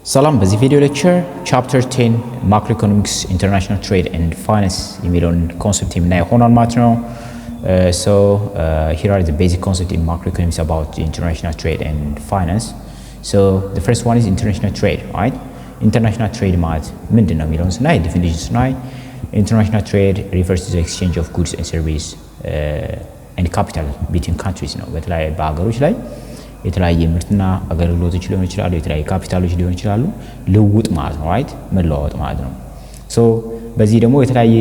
ሰላም በዚህ ቪዲዮ ሌክቸር ቻፕተር 10 Macroeconomics International Trade and Finance የሚለውን ኮንሰፕት የምናየው ሆኗል ማለት ነው። So here are the basic concepts in macroeconomics about the international trade and finance. So the first one is international trade, right? International trade ማለት ምንድነው የሚለውን ስናይ definition ስናይ international trade refers to the exchange of goods and services and capital between countries ነው። በተለያዩ በአገሮች ላይ የተለያየ ምርትና አገልግሎቶች ሊሆኑ ይችላሉ፣ የተለያየ ካፒታሎች ሊሆኑ ይችላሉ፣ ልውውጥ ማለት ነው፣ ራይት መለዋወጥ ማለት ነው። ሶ በዚህ ደግሞ የተለያየ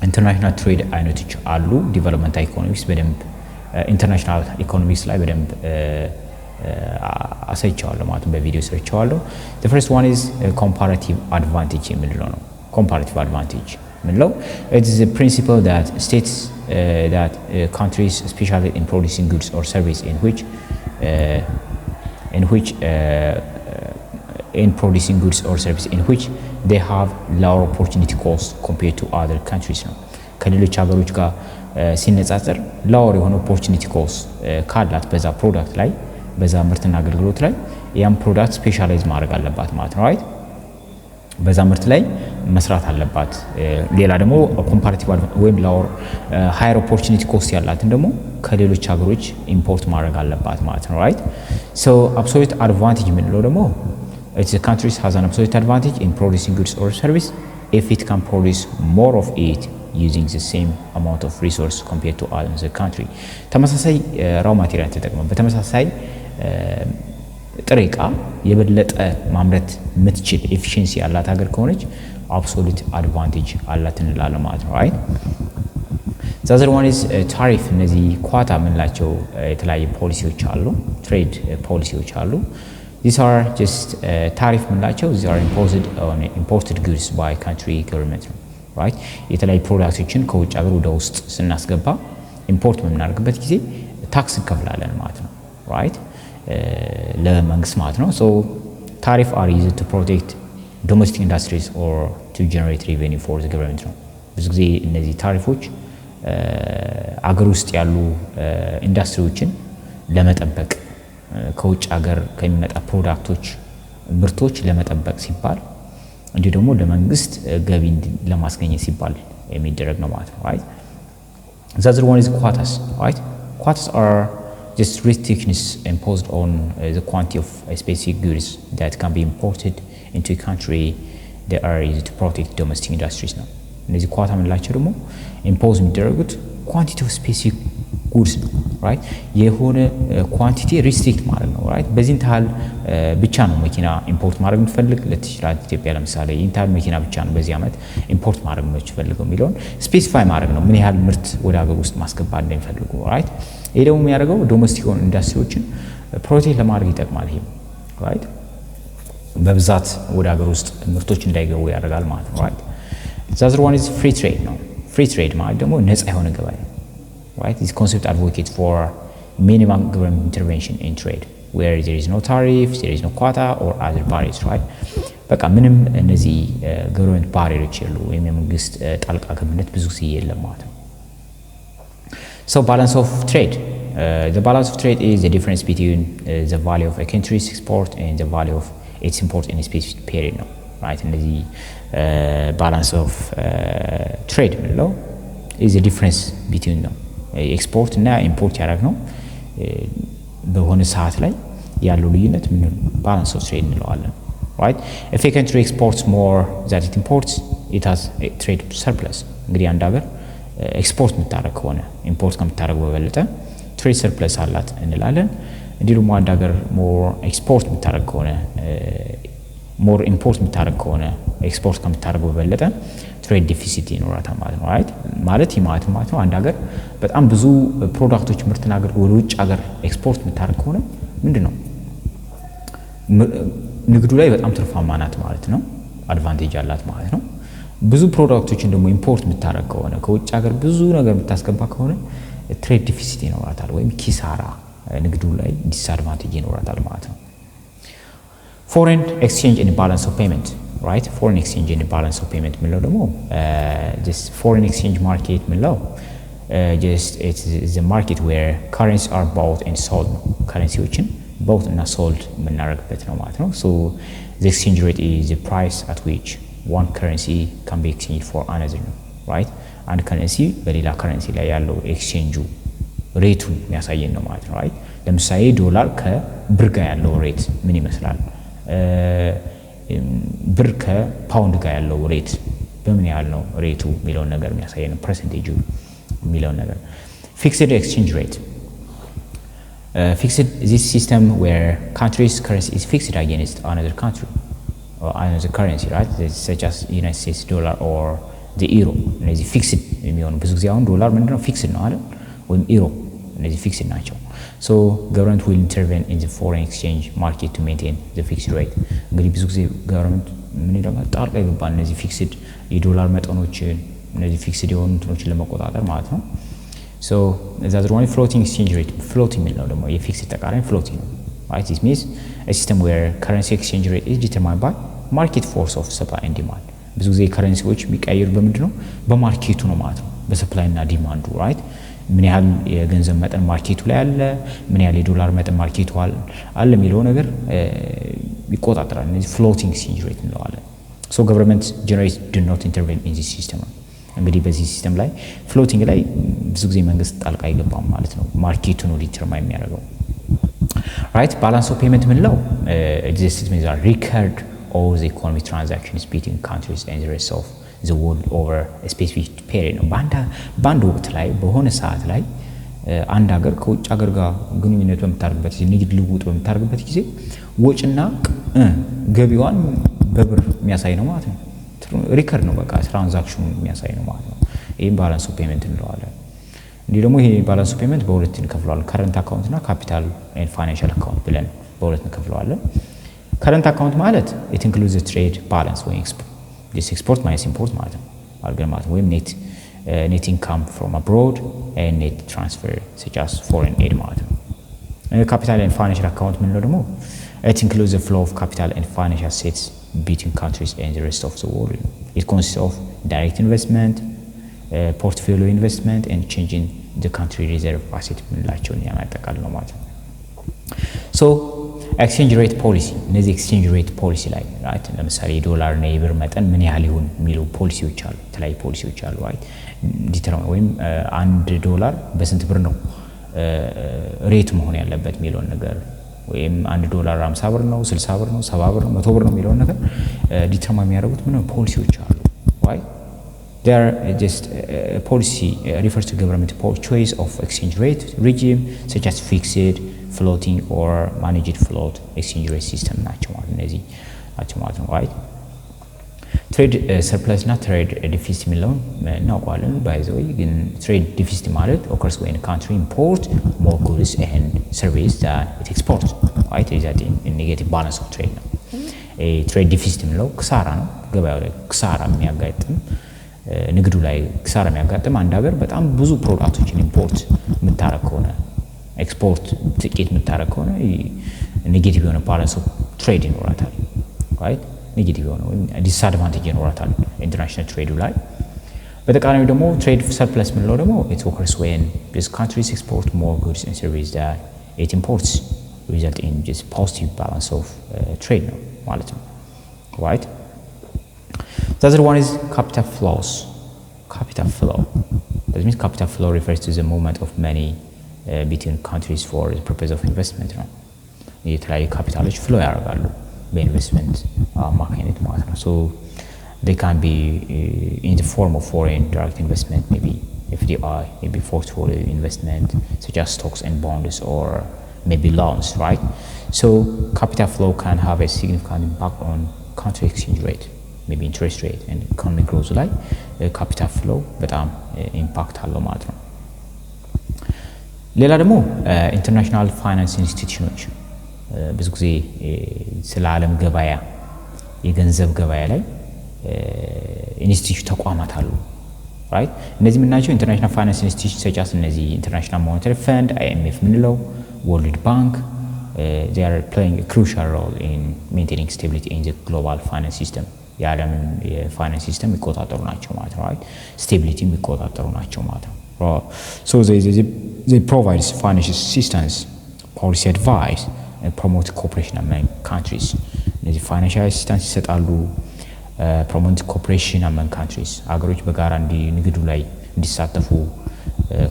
ኢንተርናሽናል ትሬድ አይነቶች አሉ። ዲቨሎፕመንታል ኢኮኖሚክስ በደንብ ኢንተርናሽናል ኢኮኖሚክስ ላይ በደንብ አሳይቻለሁ ማለት ነው፣ በቪዲዮ ሰርቻለሁ። the first one is comparative advantage የምንለው ነው። comparative advantage ምንለው it is a principle that states that countries especially in producing goods or service in producing goods or service in which they have lower opportunity cost compared to other countries ነው። ከሌሎች ሀገሮች ጋር ሲነጻጸር lower የሆነ opportunity cost ካላት በዛ ፕሮዳክት ላይ በዛ ምርትና አገልግሎት ላይ ያም ፕሮዳክት ስፔሻላይዝ ማድረግ አለባት ማለት ነው፣ ራይት በዛ ምርት ላይ መስራት አለባት። ሌላ ደግሞ ኮምፓራቲቭ ወይም ላወር ሃየር ኦፖርቹኒቲ ኮስት ያላትን ደግሞ ከሌሎች ሀገሮች ኢምፖርት ማድረግ አለባት ማለት ነው፣ ራይት ሶ አብሶሉት አድቫንቴጅ የምንለው ደግሞ it's the countries has an absolute advantage in producing goods or service if it can produce more of it using the same amount of resource compared to other country። ተመሳሳይ ራው ማቴሪያል ተጠቅመው በተመሳሳይ ጥሬ ዕቃ የበለጠ ማምረት የምትችል ኤፊሺየንሲ ያላት ሀገር ከሆነች አብሶሉት አድቫንቴጅ አላት እንላለን ማለት ነው፣ ራይት the other one is ታሪፍ። እነዚህ ኳታ የምንላቸው የተለያየ ፖሊሲዎች አሉ፣ ትሬድ ፖሊሲዎች አሉ። these are just ታሪፍ የምንላቸው these are imposed on imported goods by country government ነው፣ ራይት የተለያዩ ፕሮዳክቶችን ከውጭ ሀገር ወደ ውስጥ ስናስገባ ኢምፖርት በምናደርግበት ጊዜ ታክስ እንከፍላለን ማለት ነው፣ ራይት ለመንግስት ማለት ነው። so tariff are used to protect domestic industries or to generate revenue for the government ነው። ብዙ ጊዜ እነዚህ ታሪፎች አገር ውስጥ ያሉ ኢንዱስትሪዎችን ለመጠበቅ ከውጭ ሀገር ከሚመጣ ፕሮዳክቶች ምርቶች ለመጠበቅ ሲባል እንዲሁ ደግሞ ለመንግስት ገቢ ለማስገኘት ሲባል የሚደረግ ነው ማለት ነው፣ right? the other one is quotas, right? quotas are just restrictions imposed on the quantity of specific goods that can be imported into a country that are used to protect domestic industries ነው። እነዚህ ኳታ የምንላቸው ደግሞ ኢምፖዝ የሚደረጉት ኳንቲቲ ኦፍ ስፔሲፊክ ጉድስ ነው፣ ራይት የሆነ ኳንቲቲ ሪስትሪክት ማለት ነው፣ ራይት በዚህን ታህል ብቻ ነው መኪና ኢምፖርት ማድረግ የምትፈልግ ለትችላት ኢትዮጵያ ለምሳሌ ይህን ታህል መኪና ብቻ ነው በዚህ ዓመት ኢምፖርት ማድረግ የምትፈልገው የሚለውን ስፔሲፋይ ማድረግ ነው፣ ምን ያህል ምርት ወደ ሀገር ውስጥ ማስገባት እንደሚፈልጉ፣ ራይት ይሄ ደግሞ የሚያደርገው ዶሜስቲክ ኢንዱስትሪዎችን ፕሮቴክት ለማድረግ ይጠቅማል። ይሄ ራይት በብዛት ወደ ሀገር ውስጥ ምርቶች እንዳይገቡ ያደርጋል ማለት ነው፣ ራይት the other one is free trade ነው። free trade ማለት ደግሞ ነፃ የሆነ ገበያ ነው፣ right? This concept advocates for minimum government intervention in trade where there is no tariff, there is no quota or other barriers, right? በቃ ምንም እነዚህ government barriers የሉ ወይም የመንግስት ጣልቃ ገብነት ብዙ ጊዜ የለም ማለት ነው። So balance of trade. The balance of trade is the difference between the value of a country's export and the value of its import in a specific period ነው፣ right? እነዚህ balance of trade ምንለው is the difference between ነው ኤክስፖርት እና ኢምፖርት ያደረግነው በሆነ ሰዓት ላይ ያለው ልዩነት ምን ባላንስ ኦፍ ትሬድ እንለዋለን፣ right? if a country exports more than it imports it has a trade surplus። እንግዲህ አንድ ሀገር ኤክስፖርት የምታደርግ ከሆነ ኢምፖርት ከምታደርግ በበለጠ ትሬድ ሰርፕለስ አላት እንላለን። እንዲሁ ደግሞ አንድ ሀገር ሞር ኤክስፖርት የምታደርግ ከሆነ ሞር ኢምፖርት የምታደርግ ከሆነ ኤክስፖርት ከምታደርግ በበለጠ ትሬድ ዲፊሲት ይኖራታል ማለት ነው፣ ራይት ማለት ይማት ማለት ነው። አንድ ሀገር በጣም ብዙ ፕሮዳክቶች ምርትና አገልግሎት ወደ ውጭ ሀገር ኤክስፖርት የምታደርግ ከሆነ ምንድነው ንግዱ ላይ በጣም ትርፋማ ናት ማለት ነው፣ አድቫንቴጅ አላት ማለት ነው። ብዙ ፕሮዳክቶችን ደግሞ ኢምፖርት የምታደርግ ከሆነ ከውጭ ሀገር ብዙ ነገር የምታስገባ ከሆነ ትሬድ ዲፊሲት ይኖራታል ወይም ኪሳራ ንግዱ ላይ ዲስአድቫንቴጅ ይኖራታል ማለት ነው። foreign exchange and balance of payment, right? foreign exchange and balance of payment ምንለው ደግሞ just foreign exchange market ምንለው just it's the market where currencies are bought and sold ነው። ከረንሲዎችን both እና sold የምናደርግበት ነው ማለት ነው so the exchange rate is the price at which one currency can be exchanged for another right አንድ ከረንሲ በሌላ ከረንሲ ላይ ያለው ኤክስቼንጁ ሬቱን የሚያሳየን ነው ማለት ነው right ለምሳሌ ዶላር ከብር ጋር ያለው ሬት ምን ይመስላል ብር ከፓውንድ ጋር ያለው ሬት በምን ያህል ነው ሬቱ የሚለው ነገር የሚያሳየን ነው ፐርሰንቴጁ የሚለው ነገር fixed exchange rate fixed this system where country's currency is fixed against another country or another currency right such as United States dollar or the euro እነዚህ fixed የሚሆኑ ብዙ ጊዜ አሁን ዶላር ምንድነው fixed ነው አይደል ወይም euro እነዚህ fixed ናቸው so government will intervene in the foreign exchange market to maintain the fixed rate እንግዲህ ብዙ ጊዜ government ምን ይላል ጣልቃ ይገባል እነዚህ fixed የዶላር መጠኖችን እነዚህ fixed የሆኑ እንትኖችን ለመቆጣጠር ማለት ነው so that's one floating exchange rate floating የሚለው ደግሞ የfixed ተቃራኒ floating ነው right this means a system where currency exchange rate is determined by market force of supply and demand ብዙ ጊዜ ከረንሲዎች የሚቀየሩ በምንድነው በማርኬቱ ነው ማለት ነው በሰፕላይ እና ዲማንዱ right ምን ያህል የገንዘብ መጠን ማርኬቱ ላይ አለ ምን ያህል የዶላር መጠን ማርኬቱ አለ የሚለው ነገር ይቆጣጠራል እነዚህ floating exchange rate እንለዋለን so government generally do not intervene in this system እንግዲህ በዚህ ሲስተም ላይ floating ላይ ብዙ ጊዜ መንግስት ጣልቃ አይገባም ማለት ነው ማርኬቱ ነው ዲተርማይን የሚያደርገው right balance of payment ምንለው exists means are record all the economic transactions between countries and the rest of the world over a specific period ነው ባንድ ወቅት ላይ በሆነ ሰዓት ላይ አንድ ሀገር ከውጭ ሀገር ጋር ግንኙነት በምታደርግበት ጊዜ ንግድ ልውውጥ በምታደርግበት ጊዜ ወጭና ገቢዋን በብር የሚያሳይ ነው ማለት ነው ሪከርድ ነው በቃ ትራንዛክሽኑ የሚያሳይ ነው ማለት ነው ይሄን ባላንስ ኦፍ ፔመንት እንለዋለን እንዴ ደግሞ ይሄ ባላንስ ኦፍ ፔመንት በሁለት እንከፍለዋለን ከረንት አካውንት እና ካፒታል ኤንድ ፋይናንሻል አካውንት ብለን በሁለት እንከፍለዋለን ከረንት አካውንት ማለት it includes the trade balance ወይ export minus import ማለት ነው አርገን ማለት ወይም net income from abroad and net transfer such as foreign aid ማለት ነው capital and financial account ምንለው ደግሞ it includes the flow of capital and financial assets between countries and the rest of the world it consists of direct investment portfolio investment and changing the country reserve asset ምንላቸውን ያማጠቃል ነው ማለት ነው so exchange rate policy እነዚህ exchange rate policy ላይ right ለምሳሌ ዶላር እና የብር መጠን ምን ያህል ይሁን የሚለው ፖሊሲዎች አሉ ተለያዩ ፖሊሲዎች አሉ right ዲተርማይን ወይም አንድ ዶላር በስንት ብር ነው ሬት መሆን ያለበት የሚለው ነገር ወይም አንድ ዶላር 50 ብር ነው 60 ብር ነው 70 ብር ነው 100 ብር ነው የሚለው ነገር ዲተርማይን የሚያደርጉት ምን ፖሊሲዎች አሉ right there just policy refers to government choice of exchange rate regime such as fixed floating or managed float exchange rate system ናቸው ማለት እነዚህ ናቸው ማለት ነው right trade surplus እና trade deficit የሚለውን እናውቃለን by the way ግን trade deficit ማለት occurs when a country import more goods and services than it exports right is that in negative balance of trade ነው trade deficit የሚለው ክሳራ ነው ገበያው ላይ ክሳራ የሚያጋጥም ንግዱ ላይ ክሳራ የሚያጋጥም አንድ ሀገር በጣም ብዙ ፕሮዳክቶችን ኢምፖርት የምታረግ ከሆነ ኤክስፖርት ጥቂት የምታረግ ከሆነ ኔጌቲቭ የሆነ ባላንስ ኦፍ ትሬድ ይኖራታል right ኔጌቲቭ የሆነ ዲስአድቫንቴጅ ይኖራታል ኢንተርናሽናል ትሬዱ ላይ በተቃራኒው ደግሞ ትሬድ ሰርፕለስ ምንለው ደግሞ it occurs when these countries export more goods and services that it imports result in just positive balance of trade ነው ማለት ነው right the other one is capital flows capital flow that means capital flow refers to the movement of money between countries for the purpose of investment ነው የተለያዩ ካፒታሎች ፍሎ ያደርጋሉ በኢንቨስትመንት አማካኝነት ማለት ነው so they can be in the form of foreign direct investment maybe FDI maybe portfolio investment such as stocks and bonds or maybe loans right so capital flow can have a significant impact on country exchange rate maybe interest rate and economic growth ላይ capital flow በጣም ኢምፓክት አለው ማለት ነው ሌላ ደግሞ ኢንተርናሽናል ፋይናንስ ኢንስቲትዩሽኖች ብዙ ጊዜ ስለ ዓለም ገበያ የገንዘብ ገበያ ላይ ኢንስቲትዩት ተቋማት አሉ right እነዚህ ምናቸው ኢንተርናሽናል ፋይናንስ ኢንስቲትዩሽን such as እነዚህ ኢንተርናሽናል ሞኔታሪ ፈንድ IMF ምንለው ወርልድ ባንክ they are playing a crucial role in maintaining stability in the global finance system የዓለም የፋይናንስ ሲስተም የሚቆጣጠሩ ናቸው ማለት ነው right ስቴቢሊቲ የሚቆጣጠሩ ናቸው ማለት ነው so they provide financial assistance policy advice promote cooperation among countries እነዚህ financial assistance ይሰጣሉ promote cooperation among countries አገሮች በጋራ ንግዱ ላይ እንዲሳተፉ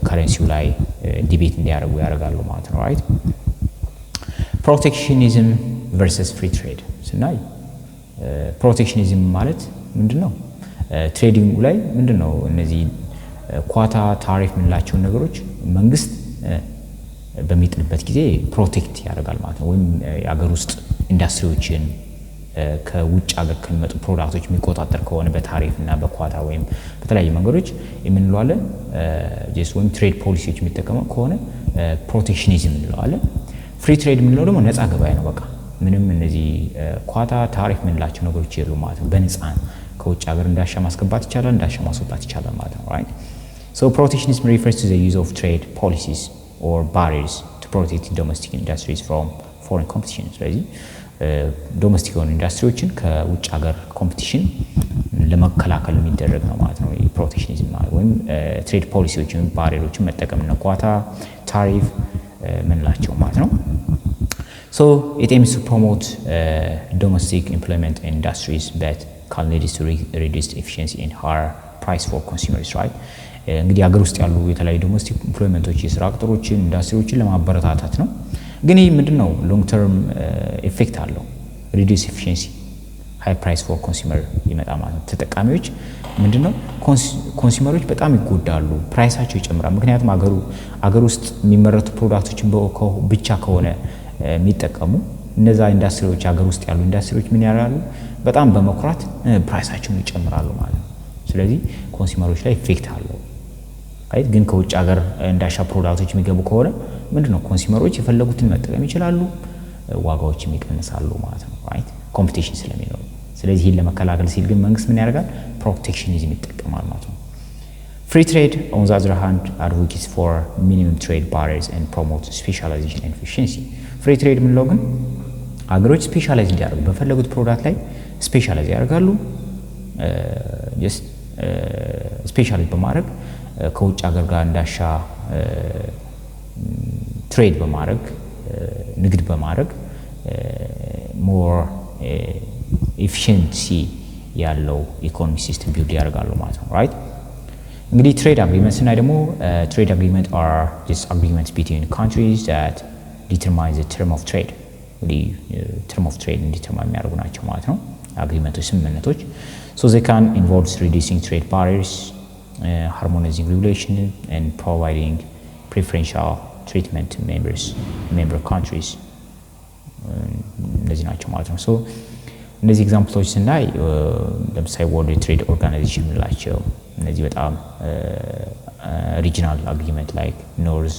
ከረንሲው ላይ ዲቤት እንዲያደርጉ ያደርጋሉ ማለት ነው right protectionism versus free trade ስናይ protectionism ማለት ምንድነው ትሬዲንግ ላይ ምንድነው እነዚህ ኳታ ታሪፍ ምንላቸው ነገሮች መንግስት በሚጥልበት ጊዜ ፕሮቴክት ያደርጋል ማለት ነው ወይም የአገር ውስጥ ኢንዳስትሪዎችን ከውጭ አገር ከሚመጡ ፕሮዳክቶች የሚቆጣጠር ከሆነ በታሪፍ እና በኳታ ወይም በተለያየ መንገዶች የምንለዋለን ጀስት ወይም ትሬድ ፖሊሲዎች የሚጠቀመው ከሆነ ፕሮቴክሽኒዝም እንለዋለን ፍሪ ትሬድ የምንለው ደግሞ ነፃ ገበያ ነው በቃ ምንም እነዚህ ኳታ ታሪፍ ምንላቸው ነገሮች የሉ ማለት ነው በነፃ ከውጭ አገር እንዳሻ ማስገባት ይቻላል እንዳሻ ማስወጣት ይቻላል ማለት ነው right so protectionism refers to the use of trade policies or barriers to protect domestic industries from foreign competition ስለዚህ ዶሜስቲክ ኢንዳስትሪዎችን ከውጭ ሀገር ኮምፒቲሽን ለመከላከል የሚደረግ ነው ማለት ነው ፕሮቴክሽኒዝም ማለት ወይም ትሬድ ፖሊሲዎችን ባሪየሮችን መጠቀም ነው ኳታ ታሪፍ ምንላቸው ማለት ነው so it aims to promote domestic employment in industries that can lead to reduced efficiency and higher price for consumers right እንግዲህ ሀገር ውስጥ ያሉ የተለያዩ ዶሜስቲክ ኢምፕሎይመንቶች የሥራ ቅጥሮችን ኢንዳስትሪዎችን ለማበረታታት ነው ግን ይሄ ምንድነው ሎንግ ተርም ኢፌክት አለው reduce efficiency high price for consumer ይመጣ ማለት ነው ተጠቃሚዎች ምንድነው ኮንሱመሮች በጣም ይጎዳሉ ፕራይሳቸው ይጨምራል ምክንያቱም አገር ውስጥ የሚመረቱ ፕሮዳክቶችን ብቻ ከሆነ የሚጠቀሙ እነዛ ኢንዳስትሪዎች አገር ውስጥ ያሉ ኢንዳስትሪዎች ምን ያደርጋሉ በጣም በመኩራት ፕራይሳቸውን ይጨምራሉ ማለት ነው ስለዚህ ኮንሱመሮች ላይ ኢፌክት አለው አይት ግን ከውጭ ሀገር እንዳሻ ፕሮዳክቶች የሚገቡ ከሆነ ምንድነው ኮንሱመሮች የፈለጉትን መጠቀም ይችላሉ ዋጋዎች ይቀንሳሉ ማለት ነው right competition ስለሚኖር ስለዚህ ይሄን ለመከላከል ሲል ግን መንግስት ምን ያደርጋል protectionism ይጠቀማል ማለት ነው free trade on the other hand advocates for minimum trade barriers and promotes specialization and efficiency free trade ምንለው ግን አገሮች ስፔሻላይዝ እንዲያደርጉ በፈለጉት ፕሮዳክት ላይ ስፔሻላይዝ ያደርጋሉ just ስፔሻላይዝ በማድረግ ከውጭ ሀገር ጋር እንዳሻ ትሬድ በማድረግ ንግድ በማድረግ ሞር ኤፊሺየንሲ ያለው ኢኮኖሚ ሲስተም ቢልድ ያደርጋሉ ማለት ነው right እንግዲህ ትሬድ አግሪመንትስ እና ደግሞ ትሬድ አግሪመንት are just agreements between countries that determine the term of trade the term of trade determine የሚያደርጉ ናቸው ማለት ነው አግሪመንቶች ስምምነቶች so they can involve reducing trade barriers harmonizing regulation and providing preferential treatment to member countries እነዚህ ናቸው ማለት ነው so እነዚህ ኤግዛምፕሎች ስናይ ለምሳሌ ወርልድ ትሬድ ኦርጋናይዜሽን ላቸው እነዚህ በጣም ሪጂናል አግሪመንት ላይክ ኖርዝ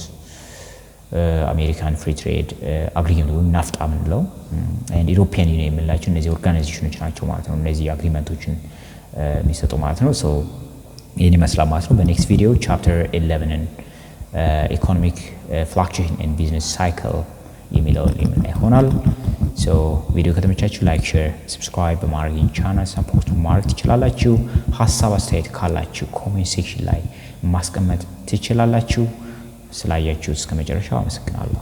አሜሪካን ፍሪ ትሬድ አግሪመንት ወይም ናፍጣ ምንለው and ዩሮፒያን ዩኒየን የምንላቸው እነዚህ ኦርጋናይዜሽኖች ናቸው ማለት ነው እነዚህ አግሪመንቶችን የሚሰጡ ማለት ነው so ይሄን ይመስላል ማለት ነው በኔክስት ቪዲዮ ቻፕተር 11 economic fluctuation and business cycle የሚለው የምናይ ይሆናል so ቪዲዮ ከተመቻችሁ ላይክ ሼር ሰብስክራይብ በማድረግ ቻናል ሰፖርት ማድረግ ትችላላችሁ ሐሳብ አስተያየት ካላችሁ ኮሜንት ሴክሽን ላይ ማስቀመጥ ትችላላችሁ ስላያችሁ እስከ መጨረሻው አመሰግናለሁ